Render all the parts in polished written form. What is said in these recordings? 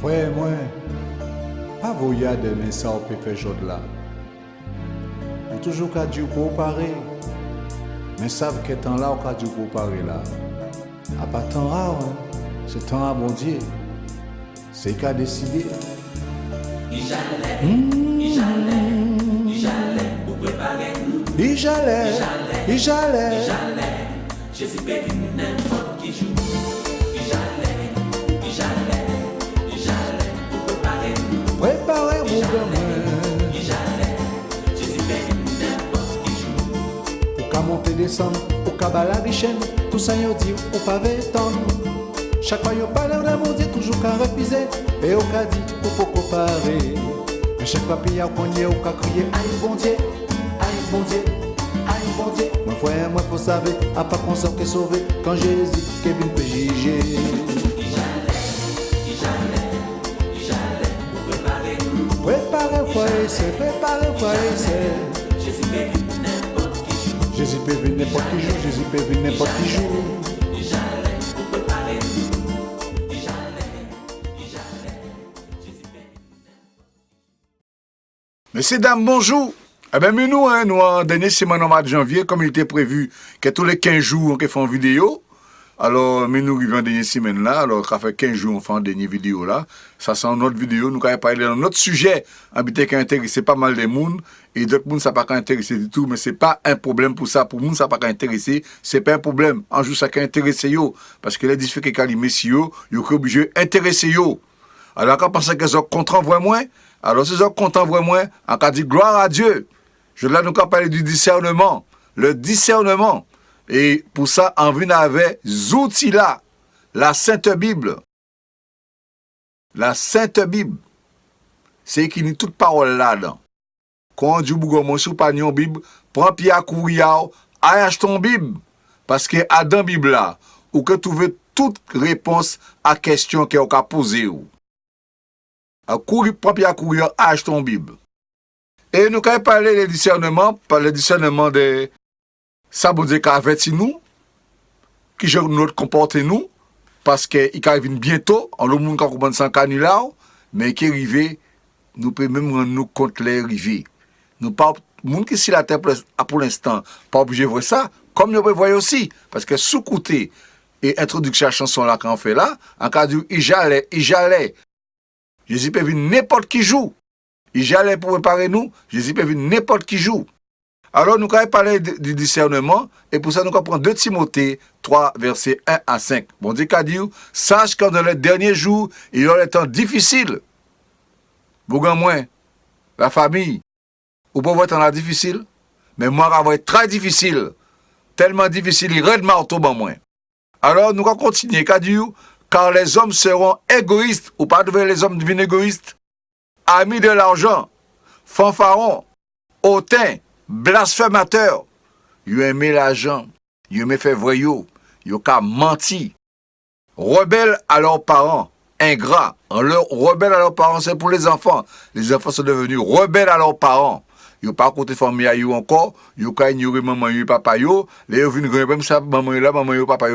Frère, moi, pas voyage de mais ça, on peut faire jour là. Ou toujours qu'à Dieu pour parler. Mais savent que temps là, on qu'à Dieu pour parler là. À pas temps rare, hein? C'est temps à bon Dieu. C'est qu'à décider. Il j'allais pour préparer nous. Il j'allais. Jésus peut venir n'importe qui joue. Il j'allais pour préparer nous. Préparez mon gamin. Il j'allais, Jésus peut venir n'importe qui joue. Ou qu'à monter descendre, ou qu'à balader chaîne, tout ça y dit, ou pas vétendre. Chaque fois y'a pas l'air de mon Dieu, toujours qu'à refuser, et au cas dit, ou pour comparer. Mais chaque fois qu'il y a qu'on y est, ou qu'à crier, aïe bon Dieu, aïe bon Dieu, aïe bon Dieu. Mon frère, moi faut savoir, à pas qu'on s'en que sauver, quand Jésus, Kevin peut juger. Il j'allais pour préparer nous. Préparez, foyer, c'est, préparez, foyer, c'est. Jésus peut venir n'importe qui joue. Jésus peut venir n'importe qui joue, Jésus peut venir n'importe qui joue. Il j'allais pour préparer nous. Il j'allais, Jésus peut venir. Messieurs, dames, bonjour. Eh bien, mais nous, en dernière semaine au mois de janvier, comme il était prévu que tous les 15 jours, on fait une vidéo. Alors, mais nous arrivons en dernière semaine là, alors ça fait 15 jours on fait une dernière vidéo là. Ça c'est une autre vidéo, nous allons parler d'un autre sujet, habité qui intéresse pas mal de monde, et d'autres monde ça pas intéressé du tout, mais c'est pas un problème pour ça, pour nous ça pas intéressé, c'est pas un problème. Un jour ça qui intéressé yo, parce que les difficultés qu'a messieurs, yo qui obligé intéresser yo. Alors quand on pense que ça contre moi, alors si ça contre moi, on a dit gloire à Dieu. Je là nous allons parler du discernement, le discernement. Et pour ça, on vient avec outils là, la Sainte Bible. La Sainte Bible, c'est qui dit toute parole là-dedans. Quand on dit mon sou pas une Bible, prends Pierre courir, achète ton Bible. Parce que dans la Bible là, ou que trouver toute réponse à question qu'on a posée. Prends Pierre courir, achète ton Bible. Et nous allons parler du discernement, par le discernement de ça veut dire qu'à nous, qui je nous comporter nous, parce qu'il arrive bientôt, on le monde qui comprend sans canula, mais qui arrive, nous pouvons même rendre nous compte les arrivées. Nous pas, monde qui si la terre pour l'instant, pas obligé de voir ça, comme nous pouvons voir aussi, parce que sous côté et introduction à la chanson là qu'on fait là, en cas de il j'allais, Jésus peut venir n'importe qui joue. Il j'allais pour préparer nous, Jésus peut venir n'importe qui joue. Alors, nous allons parler du discernement, et pour ça, nous allons prendre 2 Timothée 3, versets 1 à 5. Bon Dieu qu'a dit, sache qu'en dans les derniers jours, il y aura des temps difficiles. Vous gagnez moins, la famille, vous pouvez être dans difficile, mais moi, ça va être très difficile. Tellement difficile, il reste marteau dans moins. Alors, nous allons continuer, qu'a dit, car les hommes seront égoïstes, ou pas devant les hommes devenir égoïstes, amis de l'argent, fanfarons, hautains, blasphémateurs, ils aiment l'argent, ils aiment faire voyou, ils ont menti, rebelles à leurs parents, ingrats. Rebelles à leurs parents, c'est pour les enfants. Les enfants sont devenus rebelles à leurs parents. Ils n'ont pas côté famille à eux encore, ils ont ignoré maman et papa, les gens viennent même ça, maman là, maman et papa,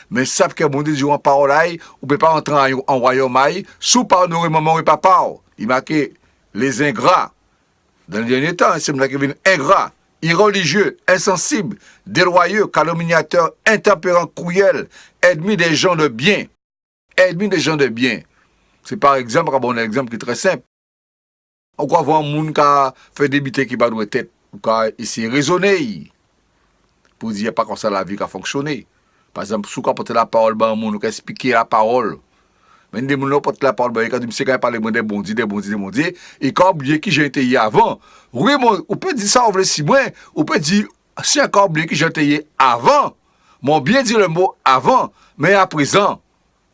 mais savent que bon Dieu en parole, ou peut pas entrer en royaume, sous par nos maman et papa. Il marque les ingrats. Dans le dernier temps, c'est là qui viennent ingrats, irreligieux, insensibles, déloyaux, calomniateurs, intempérants, cruels, ennemis des gens de bien. Ennemis des gens de bien. C'est par exemple, un exemple qui est très simple. On va voir un monde qui a fait débiter qui va doit tête, ou qui a essayé de raisonner, pour dire pas comme ça la vie qui a fonctionné. Par exemple, si on porte la parole, on va expliquer la parole. Mais des gens portent la parole, quand ils me parlent des bons dieux, et quand oublié qui j'ai été hier avant, oui, on peut dire ça, on veut si moins, on peut dire, si encore oublié qui j'ai été hier avant, m'ont bien dit le mot avant, mais à présent,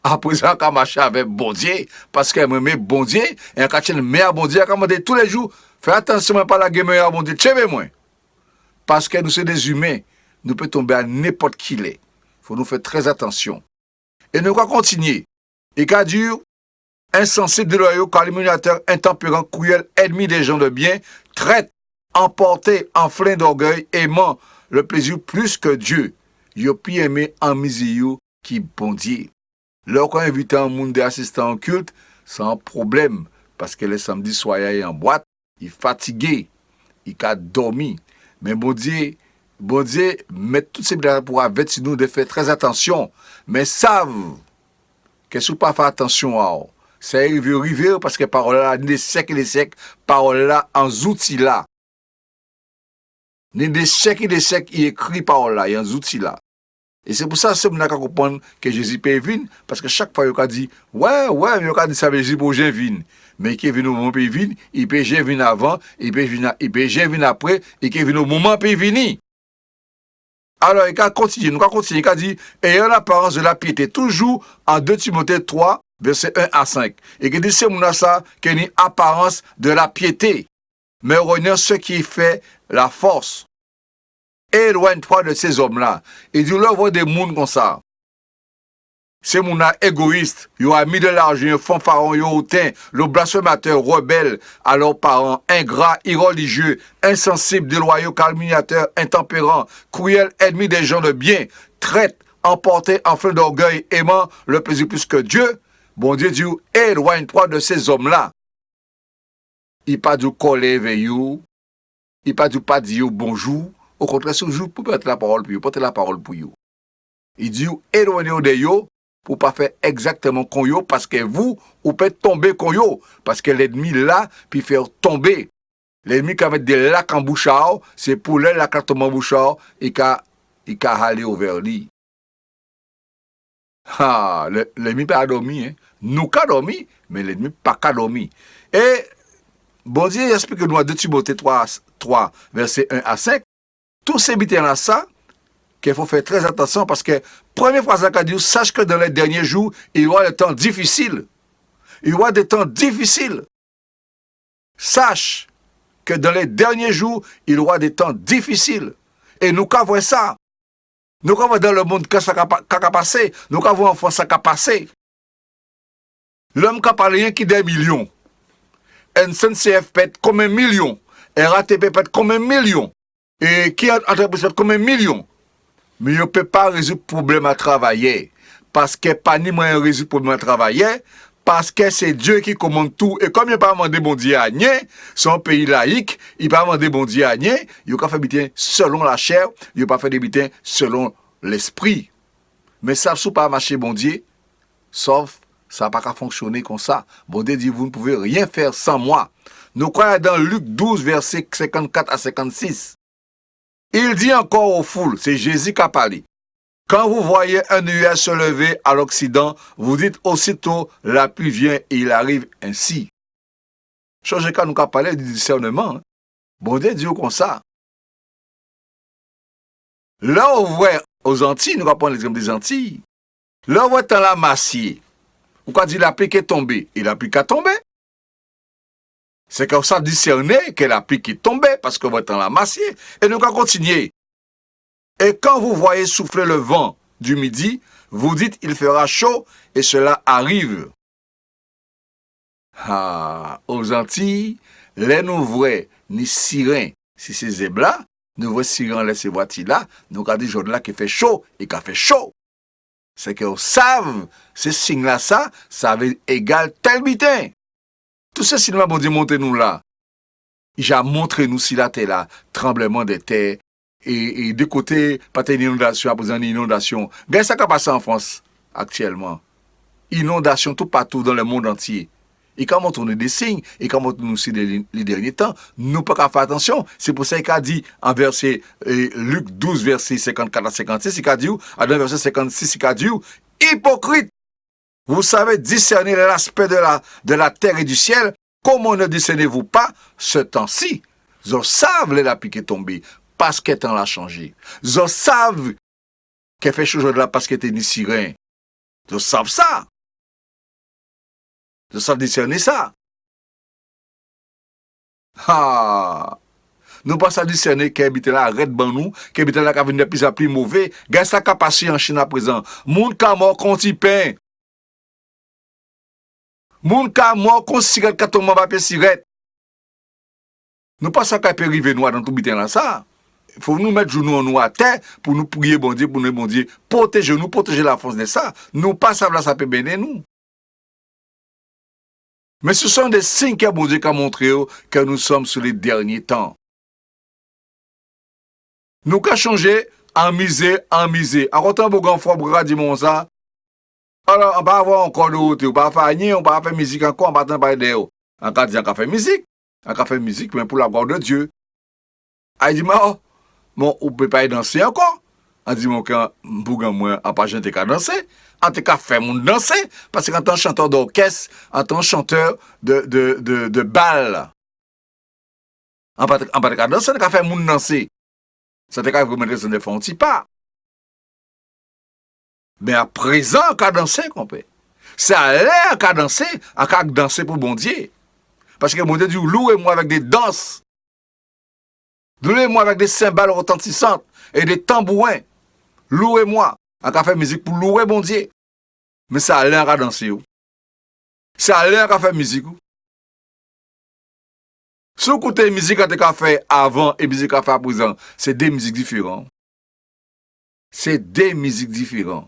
quand marcher avec bon Dieu, parce que moi, bon Dieu, et quand je le meilleur bon Dieu, quand tous les jours, fais attention, pas la guerre meilleur bon Dieu, moi. Parce que nous sommes des humains, nous pouvons tomber à n'importe qui l'est. Il faut nous faire très attention. Et nous allons continuer. Et qu'à dur, insensé, déloyaux, calomniateurs, intempérants, cruels, ennemis des gens de bien, traitent, emportés, enflés d'orgueil, aimant le plaisir plus que Dieu. Yo pi aimé en misio qui bon Dieu. Lorsqu'on invite un monde d'assistants au culte, sans problème. Parce que le samedi soir, il est en boîte, il est fatigué, il a dormi. Mais bon Dieu, met toutes ces blagues pour avertir nous de faire très attention. Mais savent que si vous pas faire attention à eux, ça arrive parce que parole là, des siècles et des siècles, parole là, en outils là. Des siècles et des siècles, il écrit parole là, il y a un outil là. Et c'est pour ça que nous avons comprendre que Jésus peut venir, parce que chaque fois, il a dit, ouais, mais il a dit ça, Jésus pour Jésus venir. Mais qui est venu au moment où il vient, il peut venir avant, il peut venir après, et qui est venu au moment où il vient. Alors, il a continué, il a dit, ayant l'apparence de la piété, toujours en 2 Timothée 3, versets 1 à 5. Et il dit, c'est mon ça, qu'il y a une apparence de la piété, mais revenons ce qui fait la force. Éloigne-toi de ces hommes-là. Et Dieu leur voit des mondes comme ça. Ces mondes-là égoïstes, ils ont mis de l'argent, ils font pharaon, ils ont hautain, le blasphémateur, rebelle à leurs parents, ingrats, irreligieux, insensibles, déloyaux, calomniateurs, intempérants, cruels, ennemis des gens de bien, traites, emportés en fin d'orgueil, aimant le plaisir plus que Dieu. Bon Dieu dit, éloigne-toi de ces hommes-là. Il pas du coller vers vous, il pas du pas dire bonjour. Au contraire, c'est toujours pour porter la parole pour vous. Il dit, éloignez-vous de vous pour pas faire exactement comme vous, parce que vous pouvez tomber comme vous. Parce que l'ennemi là, puis faire tomber. L'ennemi qui met des lacs en bouchard, c'est pour le lac en bouchard, et qu'a aller vers lui. Ah, l'ennemi pas dormi, hein. Nous qu'a dormi, mais l'ennemi pas qu'a dormi. Et, bon Dieu explique nous à 2 Timothée 3, versets 1 à 5, tous ces bitins-là, ça, qu'il faut faire très attention parce que, première phrase qu'a dit, sache que dans les derniers jours, il y aura des temps difficiles. Il y aura des temps difficiles. Sache que dans les derniers jours, il y aura des temps difficiles. Et nous qu'avons ça. Nous qu'avons dans le monde que ça a passé. Nous qu'avons en France ça a passé. L'homme qui a parlé qui des millions. SNCF pète comme 1 million. RATP pète comme 1 million. Et qui a entreprise comme 1 million. Mais il ne peut pas résoudre le problème à travailler. Parce que pas ni moyen de résoudre le problème à travailler. Parce que c'est Dieu qui commande tout. Et comme il n'a pas demandé bon Dieu à rien, son pays laïque, il n'a pas demandé bon Dieu à rien, il n'a pas fait des bitins selon la chair, il n'a pas fait des bitins selon l'esprit. Mais ça ne peut pas marcher bon Dieu, sauf ça n'a pas qu'à fonctionner comme ça. Bon Dieu dit, vous ne pouvez rien faire sans moi. Nous croyons dans Luc 12, versets 54 à 56. Il dit encore aux foules, c'est Jésus qui a parlé. Quand vous voyez un nuage se lever à l'Occident, vous dites aussitôt, la pluie vient et il arrive ainsi. Chose quand nous avons parlé du discernement, hein. Bon Dieu dit comme ça. Là où vous voyez aux Antilles, nous allons prendre l'exemple des Antilles. Là où vous voyez dans la massier, vous avez dit la pluie qui est tombée, et la pluie qui a tombé. C'est comme ça discerner que la pluie qui est tombée, parce que vous êtes dans la massier, et nous allons continuer. Et quand vous voyez souffler le vent du midi, vous dites il fera chaud, et cela arrive. Ah, aux Antilles, les nous voyons ni sirènes, si c'est zébla, nous voyons sirènes laisser voiture là, nous avons dit jour là qui fait chaud, et qui fait chaud. C'est que vous savez, ces signes-là, ça veut égal tel bitin. Tout ce cinéma, bon Dieu, montrez-nous là. Il a montré nous si la terre là, tremblement de terre, et de côté, pas une inondation, après une inondation. Regardez ça qui a passé en France actuellement. Inondation tout partout dans le monde entier. Et quand on a des signes, et quand on nous aussi les derniers temps, nous pas qu'à faire attention. C'est pour ça qu'il a dit en verset Luc 12, verset 54 à 56, il a dit, à verset 56, il a dit, hypocrite! Vous savez discerner l'aspect de la terre et du ciel. Comment ne discernez-vous pas ce temps-ci? Vous savez la pluie qui est tombée parce que le temps l'a changé. Vous savez qu'elle fait chose là parce qu'elle était ni sirène. Vous savez ça. Vous savez discerner ça. Ah! Nous pas à discerner qui habite là, arrête ban nous, qui habite là, qui a venu de plus en plus mauvais. Gars, ça qui a passé en Chine à présent. Moun ka mort konti pain. Moun ka mort kon cigarette ka tombe papier cigarette. Nous pas ça qui peut arriver nous dans tout bitin là ça. Il faut nous mettre genoux en nous à terre pour nous prier bon Dieu, pour nous bon Dieu, protéger nous, protéger la force de ça. Nous pas ça là ça peut bénir nous. Mais ce sont des signes que bon Dieu a montré que nous sommes sur les derniers temps. Nous avons changé en misé. En comptant pour grand frère Bra dit ça. Alors, on va avoir encore de route, on va faire rien, on va faire musique encore, on va pas parler d'eux. On va dire qu'on fait musique. On va faire musique, mais pour la gloire de Dieu. Il dit, bon, on ne peut pas y danser encore. On dit, mon quand Bougan, moi, à pas gente qu'à danser. En tout cas, faire mon danser. Parce qu'en tant que chanteur d'orchestre, en tant que chanteur de bal, on ne peut pas danser, on peut faire mon danser. Ça te vous mettre dans des fonds, pas. Mais à présent, on peut danser, compé. C'est à l'air qu'à danser, à danser pour bon Dieu. Parce que mon Dieu dit, louez-moi avec des danses. Louez-moi avec des cymbales retentissantes et des tambourins. Louez-moi. On peut faire musique pour louer bon Dieu. Mais c'est à l'air qu'à danser. C'est à l'air qu'à faire musique. Si vous écoutez la musique que tu as fait avant et la musique que tu as fait à présent, c'est deux musiques différentes. C'est deux musiques différentes.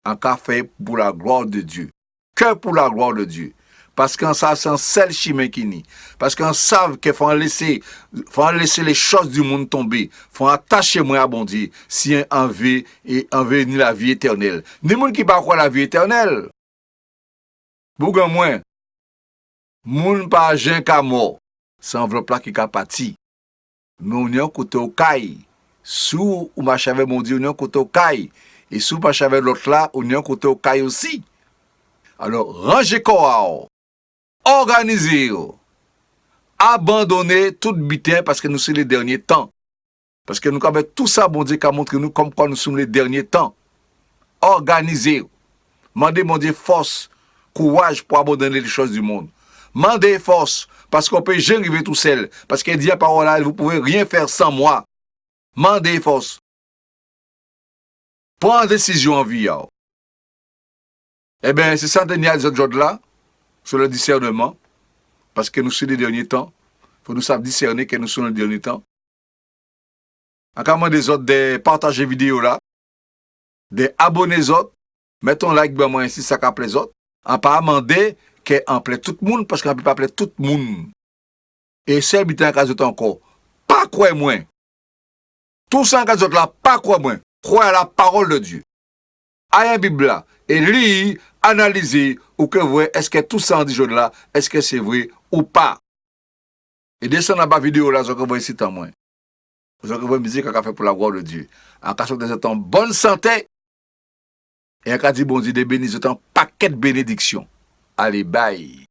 En cas fait pour la gloire de Dieu. Que pour la gloire de Dieu. Parce qu'en ça, c'est un seul chemin qui nie. Parce qu'en savent qu'il faut laisser les choses du monde tomber. Faut attacher moi à bon Dieu. Si un veut et un veut ni la vie éternelle. Ni monde qui pas croire la vie éternelle. Bougan moins. Moun pas gen ka mort. C'est enveloppe là qui a parti. Mais on est un côté au caille. Sous ou marche avec mon Dieu, on est un côté au caille. Et sous marche avec l'autre là, on est un côté au caille aussi. Alors, rangez corps, organisez, abandonnez tout bitin parce que nous sommes les derniers temps. Parce que nous avons tout ça, bon Dieu, qui a montré nous comme quoi nous sommes les derniers temps. Organisez. Mandez, mon Dieu, force, courage pour abandonner les choses du monde. Mandez force, parce qu'on peut jamais arriver tout seul. Parce qu'il dit la parole là, vous pouvez rien faire sans moi. Mandez force. Prends décision en vie. Eh bien, c'est ça dernier les autres jours là, sur le discernement. Parce que nous sommes les derniers temps. Il faut nous savoir discerner que nous sommes les derniers temps. En cas des autres, de partager vidéo là, de abonner les autres, mettons like, ben moi ici, ça capte les autres. En pas demander qu'on plaît tout le monde, parce qu'on ne peut pas plaire tout le monde. Et c'est habitant en cas d'autres encore. Pas quoi moins. Tout ça en cas d'autres là, pas quoi moins. Croyez à la parole de Dieu. Ayez la Bible là, et lire, analyser, ou que vous est-ce que tout ça en dit là, est-ce que c'est vrai ou pas. Et descendez dans la vidéo là, je vous ici en moins. Je vous musique qu'on a fait pour la gloire de Dieu. En cas de en bonne santé, et en cas de bon Dieu, des bénédictions, paquet de bénédictions. Allez, bye.